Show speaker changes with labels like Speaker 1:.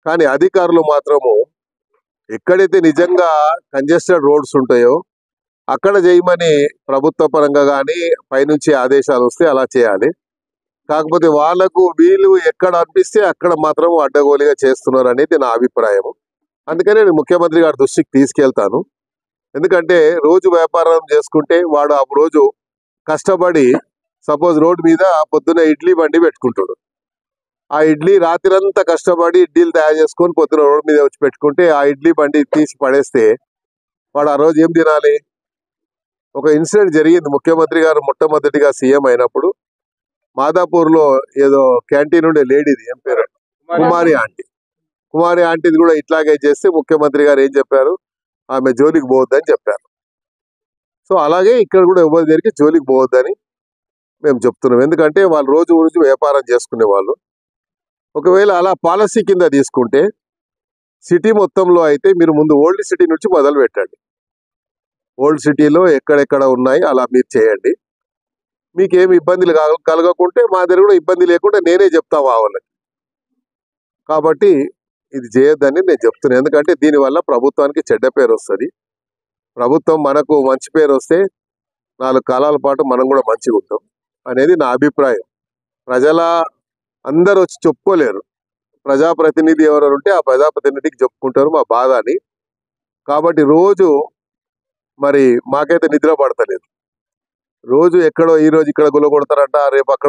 Speaker 1: కానీ అధికారులు మాత్రము ఎక్కడైతే నిజంగా కంజెస్టెడ్ రోడ్స్ ఉంటాయో అక్కడ చేయమని ప్రభుత్వ పరంగా కానీ పైనుంచి ఆదేశాలు వస్తే అలా చేయాలి. కాకపోతే వాళ్ళకు వీళ్ళు ఎక్కడ అనిపిస్తే అక్కడ మాత్రం అడ్డగోలుగా చేస్తున్నారు అనేది నా అభిప్రాయం. అందుకనే నేను ముఖ్యమంత్రి గారి దృష్టికి తీసుకెళ్తాను. ఎందుకంటే రోజు వ్యాపారం చేసుకుంటే వాడు ఆ రోజు కష్టపడి సపోజ్ రోడ్డు మీద పొద్దున్న ఇడ్లీ బండి పెట్టుకుంటాడు. ఆ ఇడ్లీ రాత్రంతా కష్టపడి ఇడ్లీలు తయారు చేసుకొని పొద్దున రోడ్డు మీద వచ్చి పెట్టుకుంటే ఆ ఇడ్లీ బండి తీసి పడేస్తే వాడు ఆ రోజు ఏం తినాలి? ఒక ఇన్సిడెంట్ జరిగింది. ముఖ్యమంత్రి గారు మొట్టమొదటిగా సీఎం అయినప్పుడు మాదాపూర్లో ఏదో క్యాంటీన్ ఉండే లేడీది, ఏం పేరు, కుమారి ఆంటీది కూడా ఇట్లాగే చేస్తే ముఖ్యమంత్రి గారు ఏం చెప్పారు? ఆమె జోలికి పోవద్దని చెప్పారు. సో అలాగే ఇక్కడ కూడా ఎవరి దగ్గరికి జోలికి పోవద్దని మేము చెప్తున్నాం. ఎందుకంటే వాళ్ళు రోజు వ్యాపారం చేసుకునే వాళ్ళు. ఒకవేళ అలా పాలసీ కింద తీసుకుంటే సిటీ మొత్తంలో అయితే మీరు ముందు ఓల్డ్ సిటీ నుంచి మొదలు పెట్టండి. ఓల్డ్ సిటీలో ఎక్కడెక్కడ ఉన్నాయి అలా మీరు చేయండి. మీకేమి ఇబ్బందులు కలగకుంటే మా దగ్గర కూడా ఇబ్బంది లేకుండా నేనే చెప్తా వాళ్ళకి. కాబట్టి ఇది చేయొద్దని నేను చెప్తున్నాను. ఎందుకంటే దీనివల్ల ప్రభుత్వానికి చెడ్డ పేరు వస్తుంది. ప్రభుత్వం మనకు మంచి పేరు వస్తే 4 కాలాల పాటు మనం కూడా మంచిగా ఉంటాం అనేది నా అభిప్రాయం. ప్రజల అందరు వచ్చి చెప్పుకోలేరు. ప్రజాప్రతినిధి ఎవరు ఉంటే ఆ ప్రజాప్రతినిధికి చెప్పుకుంటారు మా బాధ అని. కాబట్టి రోజు మరి మాకైతే నిద్ర పడతలేదు. రోజు ఎక్కడో ఈ రోజు ఇక్కడ గుల కొడతారంట, రేపు అక్కడ